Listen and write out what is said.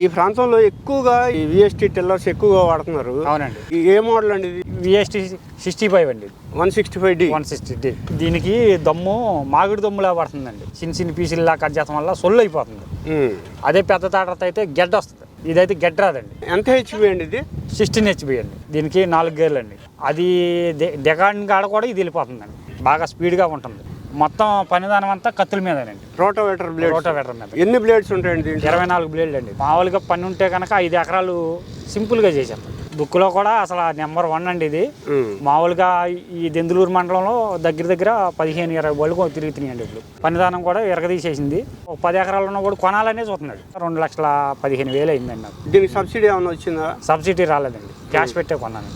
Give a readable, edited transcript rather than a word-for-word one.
ఈ ప్రాంతంలో ఎక్కువగా ఈ విఎస్టీ టిల్లర్స్ ఎక్కువగా వాడుతున్నారు. అవునండి. ఏ మోడల్ అండి ఇది? విఎస్టీ 65 అండి. 165D. 160D. దీనికి దమ్ము మామిడి దమ్ములా పడుతుందండి. చిన్న పీసుల్లా కట్ చేస్తాం వల్ల సొల్లు అయిపోతుంది. అదే పెద్ద తాటత అయితే గెడ్డ వస్తుంది. ఇదైతే గెడ్డ రాదండి. ఎంత హెచ్పి అండి ఇది? 16 HP అండి. దీనికి 4 గేర్లు అండి. అది డెకాన్ కాడ కూడా ఇది వెళ్ళిపోతుందండి. బాగా స్పీడ్గా ఉంటుంది. మొత్తం పనిదానం అంతా కత్తుల మీదనండి. రోటోవేటర్ మీద ఎన్ని బ్లేడ్స్ ఉంటాయండి? 24 బ్లేడ్లు అండి. మామూలుగా పని ఉంటే కనుక 5 ఎకరాలు సింపుల్గా చేసాం. బుక్లో కూడా అసలు నెంబర్ 1 అండి ఇది. మామూలుగా ఈ దెందులూరు మండలంలో దగ్గర 15-20 బళ్ళు తిరుగుతున్నాయండి. ఇప్పుడు పనిదానం కూడా ఎరగదీసేసింది. 10 ఎకరాలు ఉన్న కూడా కొనాలనే చూస్తున్నాడు. 2,15,000 అయిందండి నాకు. దీనికి సబ్సిడీ ఏమైనా వచ్చిందా? సబ్సిడీ రాలేదండి. క్యాష్ పెట్టే కొన్నాను.